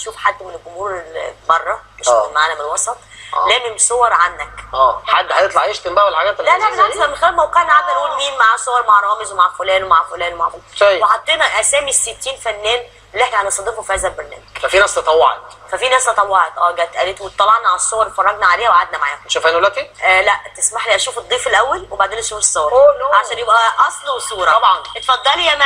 نشوف حد من الجمهور اللي بره مش معانا من الوسط لامم صور عنك. حد هيطلع يشتم بقى والحاجات اللي لا بالعكس، من خلال موقعنا قعدنا نقول مين معاه صور مع رامز ومع فلان ومع فلان ومع فلان، وحطينا اسامي ال60 فنان اللي احنا هنستضيفه في هذا البرنامج. ففي ناس تطوعت جت قالت واطلعنا على الصور اتفرجنا عليها وقعدنا معاهم. نشوفها دلوقتي؟ لا تسمح لي اشوف الضيف الاول وبعدين اشوف الصور عشان يبقى اصل وصوره. طبعا. اتفضلي يا مي.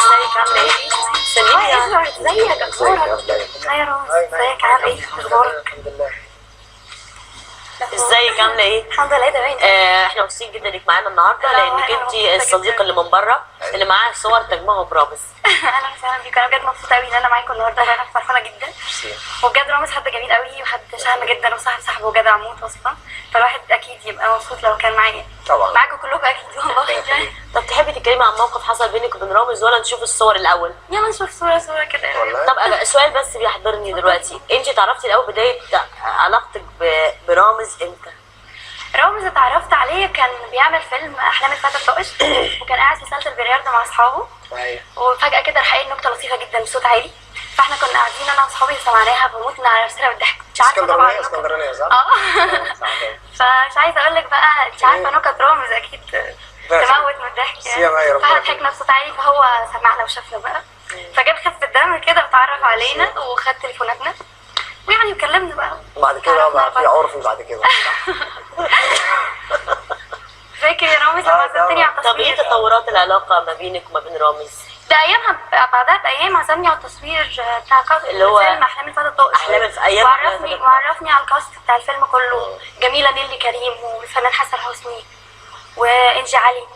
ازيك عامله ايه؟ سلمي يا ازهر. ازيك يا دكتوره؟ هاي يا رامز، ازيك عامله ايه؟ اخبارك؟ الحمد لله. ازيك عامله ايه؟ الحمد لله تمام. احنا مبسوطين جدا انك معانا النهارده لانك انت الصديق اللي من بره اللي معاه صور تجمعه برامز. اهلا وسهلا بيكم، انا بجد مبسوطه قوي ان انا معاكم النهارده، انا فرحانه جدا. وبجد رامز حد جميل قوي وحد شهم جدا وصاحب صاحبه وجدع موت اصلا، فالواحد اكيد يبقى مبسوط لو كان معايا. طبعا معاكم كلكم اكيد والله يعني. طب تحبي تتكلمي عن موقف حصل بينك وبين رامز ولا نشوف الصور الاول؟ يلا نشوف صوره كده. طب سؤال بس بيحضرني دلوقتي، انت تعرفتي الاول بدايه علاقتك برامز امتى؟ رامز اتعرفت عليه كان بيعمل فيلم احلام الفتى الطائش وكان قاعد في صاله البلياردو مع اصحابه، وفجاه كده راح قايل نكته لطيفه جدا بصوت عالي، فاحنا كنا قاعدين انا واصحابي سمعناها فموتنا على نفسنا بالضحك. مش عارفه طبعا اسكندرانيه صح؟ فمش عايزه اقول لك بقى انت عارفه نكت رامز اكيد تموت من الضحك يعني، فاحنا ضحكنا بصوت عالي فهو سمعنا وشافنا بقى، فجاب خفه الدم كده وتعرف علينا وخد تليفوناتنا ويعني وكلمنا بقى. وبعد كده بقى في عرف بعد كده. فاكر يا رامز لما عزمتني على التصوير؟ طب ايه تطورات العلاقه ما بينك وما بين رامز؟ ده ايامها بعدها بايام عزمني على التصوير بتاع اللي هو فيلم احلام الفتى الطائش. وعرفني على الكاست بتاع الفيلم كله، جميله نيلي كريم والفنان حسن حسني وانجي علي.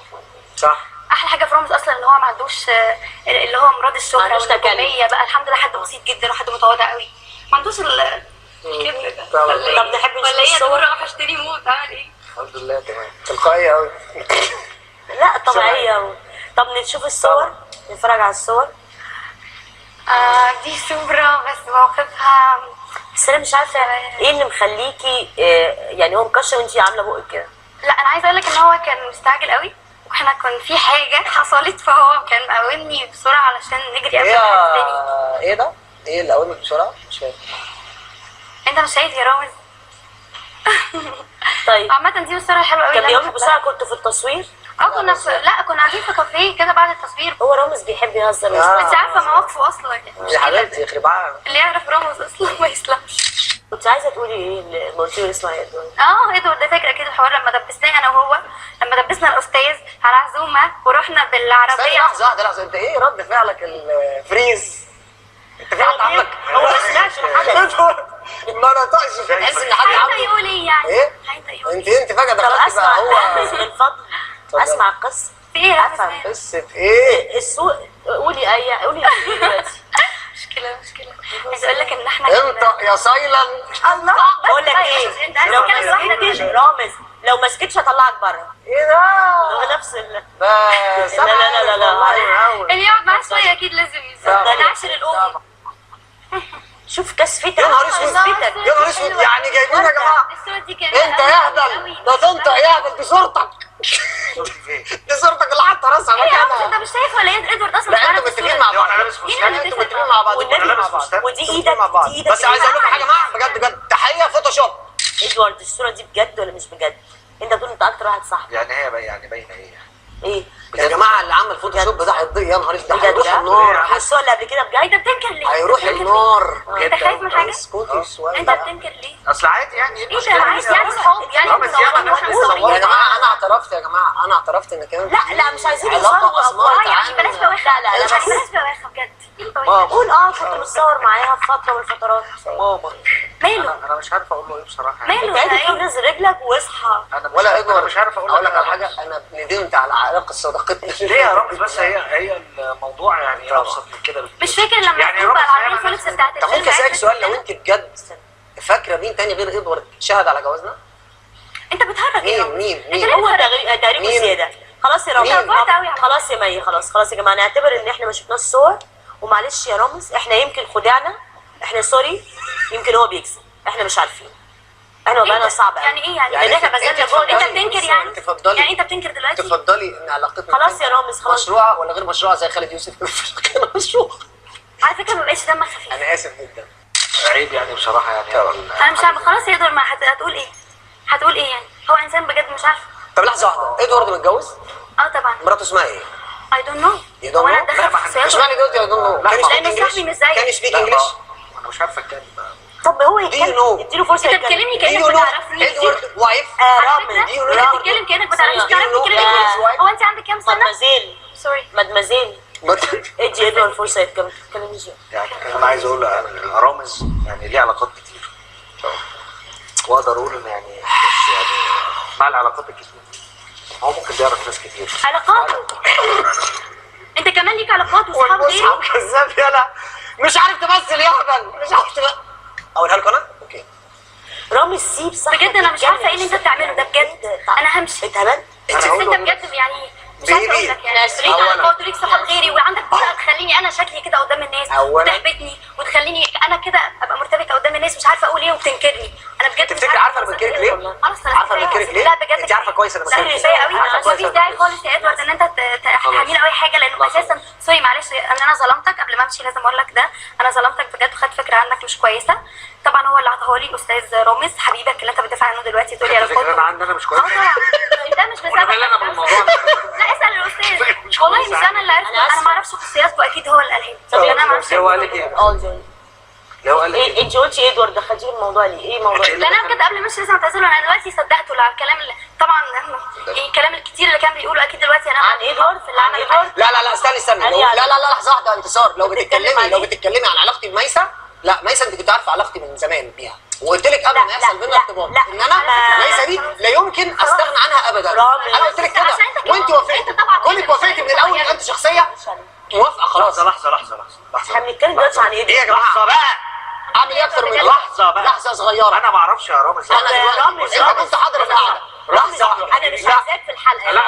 صح. احلى حاجه في رامز اصلا ان هو ما عندوش اللي هو مراد الشهره والنجوميه بقى، الحمد لله حد بسيط جدا وحد متواضع قوي، ما عندوش الكبر ده. طب نحب نشوف الصور. ولا اروح اشتري موت اعمل ايه؟ الحمد لله تمام. تلقائيه قوي. لا طبيعيه. طب نشوف الصور، نتفرج على الصور. دي صوره بس موقفها، بس انا مش عارفه ايه اللي مخليكي يعني هو مكشر وانت عامله بقك كده. لا انا عايزه اقول لك ان هو كان مستعجل قوي واحنا كان في حاجه حصلت فهو كان مقاومني بسرعه علشان نجري قبل حد تاني. ايه ده؟ ايه اللي قاومك بسرعه؟ مش فاهم. انت مش شايف يا رامز؟ طيب عامه دي الصوره حلوه قوي. كان بيقومك بسرعه كنتوا في التصوير؟ كنا كنا قاعدين في كافيه كده بعد التصوير. هو رامز بيحب يهزر. انت عارفه مواقفه اصلا يا حبيبتي يخرب عقلك. اللي يعرف رامز اصلا ما يسلمش. كنت عايزه تقولي ايه اللي ما قلتيش اسمها ايه؟ ادوارد ده فاكر اكيد الحوار لما دبسناه انا وهو، لما دبسنا الاستاذ على عزومه ورحنا بالعربيه. لحظه واحده انت ايه رد فعلك الفريز؟ انت في حد عملك؟ هو ما سمعش الحدث. ما نطقش في حس ان حد عمل. هيقول ايه يعني؟ ايه؟ انت فجاه دخلتي بقى هو. من فضل اسمع القصه. في ايه؟ افهم قصه ايه؟ السوق. قولي قولي دلوقتي. مشكله عايزه اقول لك ان احنا انت يا سايلنت. الله بقول لك ايه، لو مسكتش رامز لو ما سكتش هطلعك بره. ايه ده؟ هو نفس بس لا اللي يقعد معاه شويه اكيد لازم يزود. انا عاشر الام. شوف كسفتك. يا نهار اسود يا نهار اسود، يعني جايبين يا جماعه انت يهبل ده تنطق يهبل دي صورتك. دي صورتك اللي حاطه راسها مكانها. انت مش شايف ولا ايه ادوارد اصلا؟ لا انتوا متفقين مع بعض. انتوا متفقين مع بعض. ودي ايدك بس عايز اقول لكم حاجه يا جماعه بجد تحيه فوتوشوب. ادوارد الصوره دي بجد ولا مش بجد؟ انت بتقول انت اكتر واحد صح. يعني هي باينه ايه يا جماعه اللي عمل فوتوشوب ده هيضيع. يا نهار اسود هيروح النار. الصوره اللي قبل كده بجد. انت بتنكر ليه؟ هيروح النار. انت خايف من حاجه؟ اسكتي شويه. انت بتنكر ليه؟ اصل عادي يعني. ايه ده عايز يعني صحاب يعني يا جماعه انا اعترفت ان كان لا مش عايزين علاقه اسمار. يعني بلاش بواخه. لا بلاش بواخه بجد. قول كنت متصور معاها في فتره من الفترات. ماما ماله؟ انا مش عارف اقول له ايه بصراحه. ماله؟ انت قاعد تنزل رجلك واصحى. ولا انا مش عارف اقول لك على حاجه. انا ندمت على علاقه صداقتنا. ليه يا رامز؟ بس هي الموضوع يعني ابسط من كده بكتير. مش فاكر لما يعني كنا العربيه الفولكس بتاعت طب ممكن اسالك سؤال؟ لو انت بجد فاكره مين تاني غير ادوارد شهد على جوازنا؟ انت بتهرج يا مين؟ هو تقريبا زياده. خلاص يا رامز. خلاص يا مي. خلاص يا جماعه نعتبر ان احنا ما شفناش الصور. ومعلش يا رامز احنا يمكن خدعنا. احنا سوري. يمكن هو بيكذب. احنا مش عارفين. احنا وضعنا صعب قوي. يعني ايه يعني؟ يعني احنا بذلنا جهد. انت بتنكر يعني؟ تفضلي يعني انت بتنكر دلوقتي؟ تفضلي ان علاقتنا خلاص يا رامز خلاص. مشروعه ولا غير مشروعه زي خالد يوسف كان مشروع. على فكره ما بقتش دمك خفيف. انا اسف جدا. عيب يعني بصراحه يعني. انا مش عارفه خلاص يا ادوارد، ما هتقول ايه؟ هتقول ايه يعني؟ هو انسان بجد مش عارفه. طب لحظه واحده، ادوارد متجوز؟ طبعا. مراته اسمها ايه؟ I don't know. You don't هو انا know؟ اتدخل في شخصياته؟ اشمعنى دلوقتي يا دون نو؟ لأن صاحبي مش زيك. كان سبيك انجلش؟ انا مش عارف اتكلم. طب هو يتكلم، اديله فرصه انت يتكلم. بتكلمني كانك ما تعرفنيش. ادوارد وايف رامز انت بتتكلم كانك ما تعرفنيش. تعرفني كلمه هو انت عندك كام سنه؟ مادمازيل سوري. مادمازيل ادي ادوارد فرصه يتكلم. ما تتكلميش يعني انا عايز اقول رامز يعني ليه علاقات كتير، واقدر اقول ان يعني مش يعني مع العلاقات الكتير هو ممكن بيعرف ناس كتير. علاقاته انت كمان ليك علاقات وصحاب غيري. كذاب يالا، مش عارف تمثل يا هبل، مش عارف تمثل. اقولها لكم انا؟ اوكي. رامز سيب صح. بجد انا مش عارفه ايه اللي انت بتعمله ده بجد. انا همشي. اتهبلت. انت بجد يعني مش عارفه اقول لك يعني ليك علاقات وليك صحاب غيري وعندك جرأة تخليني انا شكلي كده قدام الناس وتحبطني وتخليني انا كده ابقى مرتبكه قدام الناس مش عارفه اقول ايه وبتنكرني. انا بجد تفتكري عارفه انا بنكرك ليه؟ عارفه انا بنكرك ليه؟ لا بجد انت عارفه كويس انا بنكرك ليه؟ كفايه قوي. مفيش داعي خالص يا ادوارد ان انت تحميني قوي حاجه لانه اساسا سوري معلش ان انا ظلمتك. قبل ما امشي لازم اقول لك ده، انا ظلمتك بجد وخدت فكره عنك مش كويسه. طبعا هو اللي عطاها لي الاستاذ رامز حبيبك اللي انت بتدافع عنه دلوقتي تقولي على فكره انا عندي انا مش كويس. انت مش بسبب انا بالموضوع. لا اسال الاستاذ. والله مش انا اللي عرفت، انا ما اعرفش خصوصياته اكيد هو اللي قالها لي. طب انا ما اعرفش هو قال لك ايه؟ هو قال لك انت قلتي ادوارد دخلتيه الموضوع ليه؟ ايه الموضوع؟ لا انا بجد قبل ما امشي لازم اعتذر له. انا دلوقتي صدقته على الكلام اللي طبعا الكلام الكتير اللي كان بيقوله اكيد دلوقتي انا عن ادوارد في اللي عن ادوارد. لا استني لا لحظه واحده انتصار. لو بتتكلمي عن علاقتي بميسه، لا ميسه انت كنت عارفه علاقتي من زمان بيها وقلت لك قبل ما يحصل بينا ارتباط ان انا ميسه دي لا يمكن استغنى عنها ابدا. انا قلت لك كده وانت وافقتي. كونك وافقتي من الاول انت شخصيه موافقه خلاص. لحظه احنا بنتكلم دلوقتي عن ادوارد. ايه يا جماعه؟ لحظه بقى، اعمل ايه اكتر من لحظه بقى، لحظه صغيره. انا ما اعرفش يا رامز. انا دلوقتي انت كنت حاضر في القعده. لحظه انا مش عايزاك في الحلقه. لا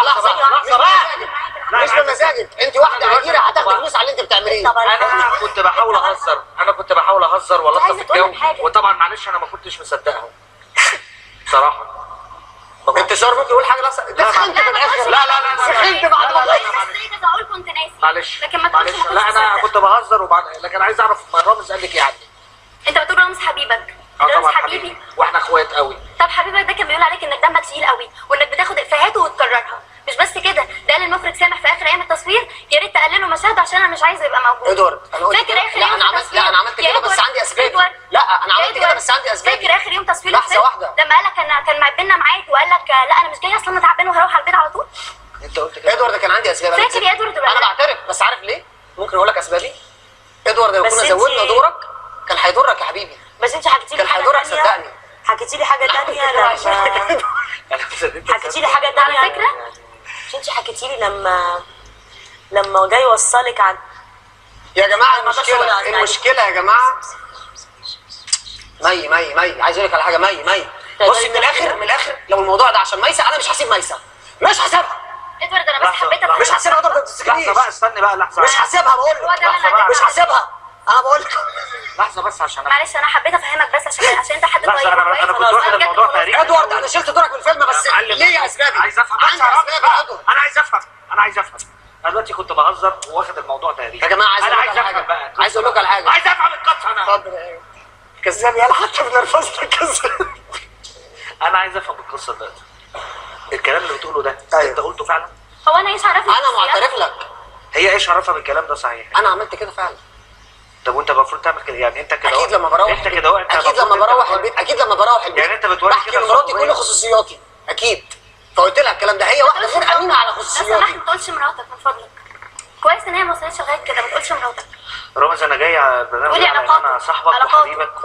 لحظه بقى مش بمزاجك. انت واحده عجيره هتاخدي فلوس على اللي انت بتعمليه. انا كنت بحاول اهزر والطف الجو، وطبعا معلش انا ما كنتش مصدقها بصراحه. انتصار ممكن يقول حاجه لا سخنت في الاخر. لا سخنت بعد ما اقول كنت ناسي معلش لكن ما تقولش لا انا كنت بهزر لكن عايز اعرف رامز قال لك ايه عني. انت بتقول رامز حبيبك. طبعا حبيبي واحنا اخوات قوي. طب حبيبك ده كان بيقول عليك انك دمك تقيل قوي وانك بتاخد افيهاته وتكررها. مش بس كده، ده قال المخرج سامح في اخر ايام التصوير يا ريت تقللوا مشاهده عشان انا مش عايزه يبقى موجود. ادوارد انا قلت فاكر اخر يوم انا عملت كده بس عندي اسباب. لا انا عملت كده بس عندي اسباب. فاكر اخر يوم تصوير لحظه واحده لما قال لك كان معبينا معاك وقال لك لا انا مش جاي اصلا انا تعبان وهروح على البيت على طول. انت قلت كده. ادوارد كان عندي اسباب. فاكر يا ادوارد؟ انا بعترف بس عارف ليه؟ ممكن اقول لك اسبابي. ادوارد لو كنا زودنا دورك كان هيضرك يا حبيبي. بس انت حكيتي لي حاجه ثانيه. صدقني حكيتي لي حاجه ثانيه حكيتي لي حاجه ثانيه على فكره. يعني. انت حكيتي لي لما جاي يوصلك عن يا جماعه المشكله يا جماعه مي عايز اقول لك على حاجه. مي بصي من الاخر لو الموضوع ده عشان ميسه انا مش هسيب ميسه. مش هسيبها ادوارد. انا بس حبيت مش هسيبها. ادوارد لحظه بقى استني بقى لحظه. مش هسيبها بقول لك. مش هسيبها انا بقول لك. لحظه بس عشان معلش انا حبيت افهمك بس عشان انت حد طيب. انا كنت واخد الموضوع تاريخي. ادوارد انا شلت دورك من الفيلم بس ليه اسبابي. عايز افهم بس انا عايز افهم. انا دلوقتي كنت بهزر واخد الموضوع تاريخي يا جماعه. انا عايز افهم بقى. عايز اقول لك على حاجه. عايز افهم القصه انا. اتفضل. كذاب يالا حتى بنرفزتك كذاب. انا عايز افهم القصه دلوقتي. الكلام اللي بتقوله ده انت قلته فعلا؟ هو انا ايش عرفني؟ انا معترف لك. هي ايش عرفها بالكلام ده صحيح؟ انا عملت كده فعلا. طب وانت المفروض تعمل كده يعني انت كده اكيد لما بروح انت كده اكيد لما بروح البيت يعني انت بتوري بحكي كده لمراتي كل خصوصياتي اكيد. فقلت لها الكلام ده هي واحده غير امينه على خصوصياتي. ما تقولش مراتك من فضلك. كويس ان هي ما وصلتش لغايه كده. ما تقولش مراتك. رامز انا جاي على البرنامج ده عشان انا صاحبك وحبيبك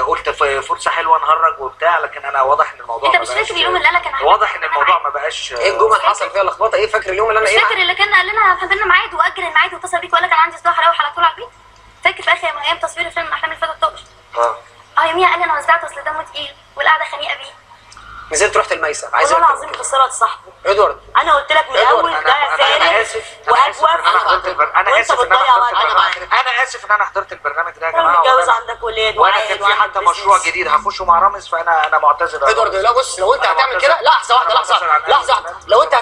وقلت فرصه حلوه نهرج وبتاع لكن انا واضح ان الموضوع انت مش فاكر اليوم اللي انا كان واضح ان الموضوع ما بقاش ايه الجمل حصل فيها لخبطه. ايه فاكر اليوم اللي انا مش فاكر اللي كان قال لنا حضرنا ميعاد واجل الميعاد واتصل بيك وقال لك انا عندي صداع هروح على طول على البيت. فاكر في اخر ايام تصوير الفيلم احلام الفتى الطائش؟ يوميها قال لي انا وزعت اصل دمه تقيل والقعده خنيقه بيه. نزلت رحت الميسا عايز والله العظيم خسرت صاحبه ادوارد. انا قلت لك من الاول ده فارغ واجوف انا اسف ان انا حضرت البرنامج ده يا جماعه. متجوز عندك ولاد وانا كان في حتى مشروع جديد هخشه مع رامز، فانا معتذر. ادوارد لا بص، لو انت هتعمل كده لحظه واحده لو انت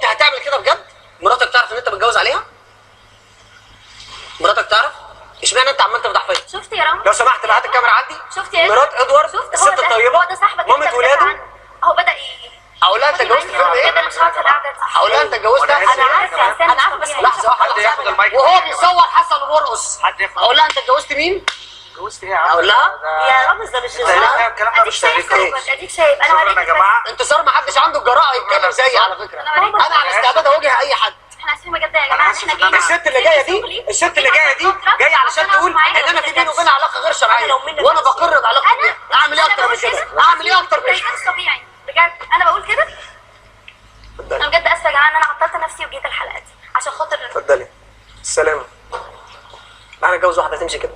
هتعمل كده بجد، مراتك تعرف ان انت متجوز عليها؟ مراتك تعرف؟ اشمعنى انت عمال تفضح فيا؟ شفت يا رامز؟ لو سمحت بعت الكاميرا عندي. شفت يا مرات ادوارد الست الطيبه هو ده صاحبك مامة ولاده. هو بدا اقول لها انت اتجوزت فيلم ايه؟ هقول لها انت اتجوزت انا عارفه بس لحظه واحده وهو بيصور حسن وبرقص. اقول لها انت اتجوزت مين؟ اتجوزت ايه يا عم؟ اقول لها يا رامز ده مش الكلام ده مش تاريخ. اديك شايف انا يا جماعه انتصار ما حدش عنده الجراءه يتكلم زيي على فكره. انا على استعداد اواجه اي حد. احنا اسفين بجد يا جماعه، احنا جايين الست اللي جايه دي جايه علشان تقول ان انا في بيني وبينها علاقه غير شرعيه، وانا بقر بعلاقتي بيها. اعمل ايه اكتر من كده؟ اعمل ايه اكتر من كده؟ مش طبيعي بجد، انا بقول كده. انا بجد اسفه يا جماعه ان انا عطلت نفسي وجيت الحلقه دي عشان خاطر. اتفضلي. السلامه. انا اتجوز واحده تمشي كده؟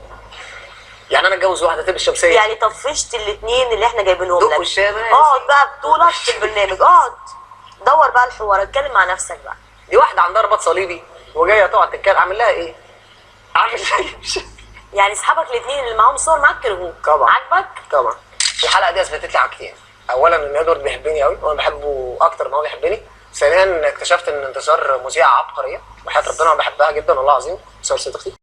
يعني انا اتجوز واحده تلبس شمسيه؟ يعني طفشت الاثنين اللي احنا جايبينهم دق لك. والشام. اقعد بقى بطولك في البرنامج، اقعد دور بقى الحوار، اتكلم مع نفسك بقى. دي واحده عندها رباط صليبي وجايه تقعد تتكلم، اعمل لها ايه؟ اعمل يعني اصحابك الاثنين اللي معاهم صور معاك كرهوك. طبعا. عاجبك؟ طبعا. الحلقه دي اثبتت لي حاجتين. اولا ان ادوارد بيحبني قوي وانا بحبه اكتر ما هو بيحبني. ثانيا اكتشفت ان انتصار مذيعه عبقريه وحياه ربنا انا بحبها جدا والله العظيم. انتصار صديقتي.